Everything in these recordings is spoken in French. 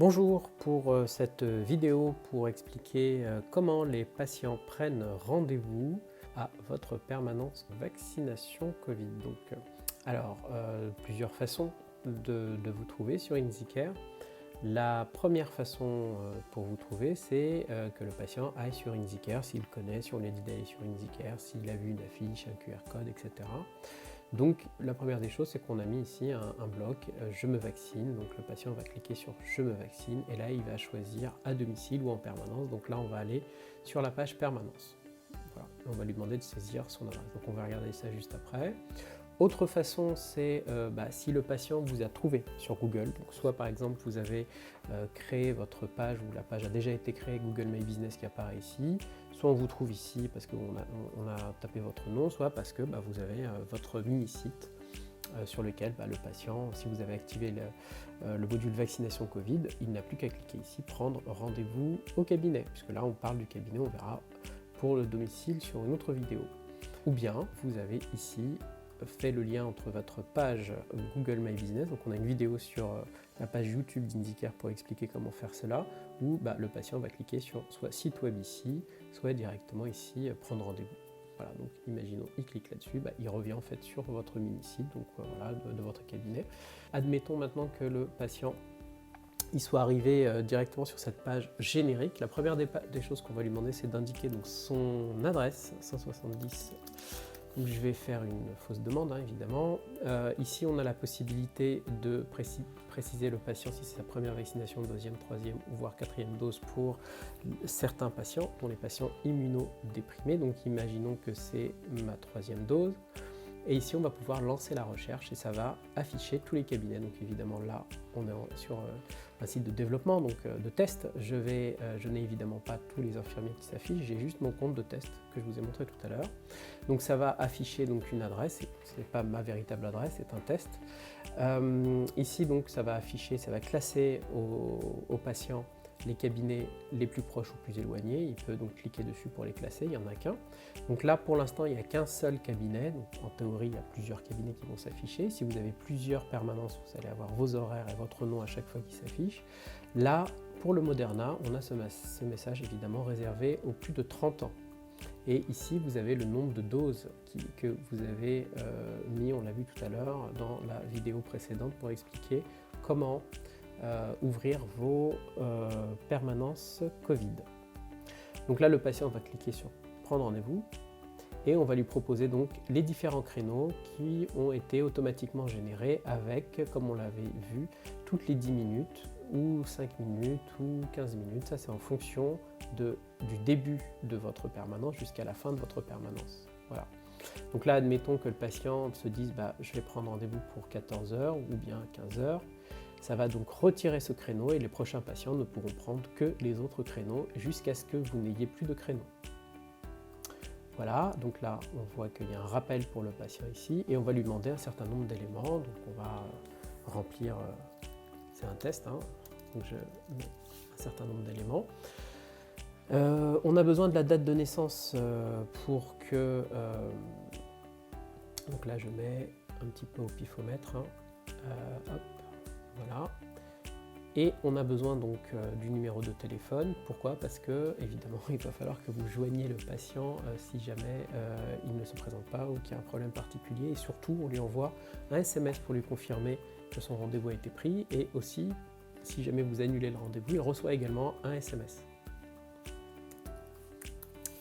Bonjour pour cette vidéo pour expliquer comment les patients prennent rendez-vous à votre permanence vaccination Covid. Plusieurs façons de vous trouver sur IndiCare. La première façon pour vous trouver, c'est que le patient aille sur IndiCare, s'il connaît, si on lui a dit d'aller sur IndiCare, s'il a vu une affiche, un QR code, etc. Donc la première des choses, c'est qu'on a mis ici un bloc « Je me vaccine ». Donc le patient va cliquer sur « Je me vaccine » et là il va choisir à domicile ou en permanence. Donc là on va aller sur la page permanence. Voilà. On va lui demander de saisir son adresse. Donc on va regarder ça juste après. Autre façon, c'est si le patient vous a trouvé sur Google, donc soit par exemple vous avez créé votre page ou la page a déjà été créée, Google My Business qui apparaît ici, soit on vous trouve ici parce qu'on a tapé votre nom, soit parce que vous avez votre mini-site sur lequel le patient, si vous avez activé le module vaccination Covid, il n'a plus qu'à cliquer ici, prendre rendez-vous au cabinet, puisque là on parle du cabinet, on verra pour le domicile sur une autre vidéo. Ou bien vous avez ici fait le lien entre votre page Google My Business, donc on a une vidéo sur la page YouTube d'IndiCare pour expliquer comment faire cela, où le patient va cliquer sur soit site web ici, soit directement ici prendre rendez-vous. Voilà, donc imaginons, il clique là-dessus, il revient en fait sur votre mini-site, donc voilà, de votre cabinet. Admettons maintenant que le patient il soit arrivé directement sur cette page générique. La première des choses qu'on va lui demander, c'est d'indiquer donc son adresse, 170. Donc je vais faire une fausse demande, évidemment. Ici, on a la possibilité de préciser le patient si c'est sa première vaccination, deuxième, troisième ou voire quatrième dose pour certains patients, dont les patients immunodéprimés. Donc imaginons que c'est ma troisième dose. Et ici, on va pouvoir lancer la recherche et ça va afficher tous les cabinets. Donc évidemment, là, on est sur un site de développement, donc de test. Je n'ai évidemment pas tous les infirmiers qui s'affichent, j'ai juste mon compte de test que je vous ai montré tout à l'heure. Donc ça va afficher donc une adresse, ce n'est pas ma véritable adresse, c'est un test. Ici, donc, ça va afficher, ça va classer aux patients les cabinets les plus proches ou plus éloignés. Il peut donc cliquer dessus pour les classer, il n'y en a qu'un. Donc là, pour l'instant, il n'y a qu'un seul cabinet. Donc en théorie, il y a plusieurs cabinets qui vont s'afficher. Si vous avez plusieurs permanences, vous allez avoir vos horaires et votre nom à chaque fois qui s'affiche. Là, pour le Moderna, on a ce message évidemment réservé aux plus de 30 ans. Et ici, vous avez le nombre de doses que vous avez mis, on l'a vu tout à l'heure dans la vidéo précédente pour expliquer comment ouvrir vos permanences Covid. Donc là, le patient va cliquer sur prendre rendez-vous et on va lui proposer donc les différents créneaux qui ont été automatiquement générés avec, comme on l'avait vu, toutes les 10 minutes ou 5 minutes ou 15 minutes. Ça, c'est en fonction du début de votre permanence jusqu'à la fin de votre permanence. Voilà. Donc là, admettons que le patient se dise je vais prendre rendez-vous pour 14 h ou bien 15 h. Ça va donc retirer ce créneau et les prochains patients ne pourront prendre que les autres créneaux jusqu'à ce que vous n'ayez plus de créneaux. Voilà, donc là on voit qu'il y a un rappel pour le patient ici et on va lui demander un certain nombre d'éléments. Donc on va remplir, c'est un test, donc je mets un certain nombre d'éléments. On a besoin de la date de naissance pour que... donc là je mets un petit peu au pifomètre. Hop. Voilà. Et on a besoin donc du numéro de téléphone. Pourquoi? Parce que évidemment il va falloir que vous joigniez le patient si jamais il ne se présente pas ou qu'il y a un problème particulier. Et surtout, on lui envoie un SMS pour lui confirmer que son rendez-vous a été pris. Et aussi, si jamais vous annulez le rendez-vous, il reçoit également un SMS.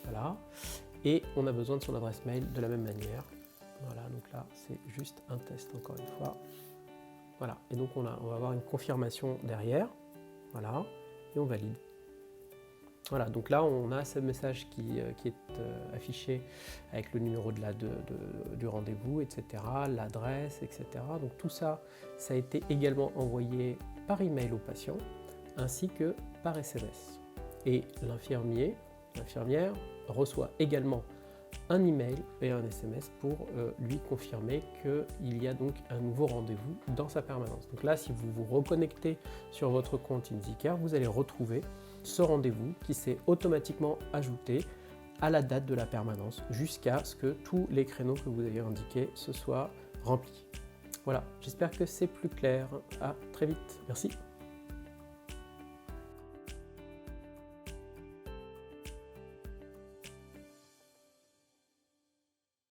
Voilà. Et on a besoin de son adresse mail de la même manière. Voilà, donc là c'est juste un test encore une fois. Voilà, et donc on va avoir une confirmation derrière, voilà, et on valide. Voilà, donc là on a ce message qui est affiché avec le numéro du rendez-vous, etc., l'adresse, etc. Donc tout ça, ça a été également envoyé par email au patient, ainsi que par SMS. Et l'infirmière reçoit également un email et un SMS pour lui confirmer qu'il y a donc un nouveau rendez-vous dans sa permanence. Donc là, si vous vous reconnectez sur votre compte IndiCare, vous allez retrouver ce rendez-vous qui s'est automatiquement ajouté à la date de la permanence jusqu'à ce que tous les créneaux que vous avez indiqués se soient remplis. Voilà, j'espère que c'est plus clair. À très vite. Merci.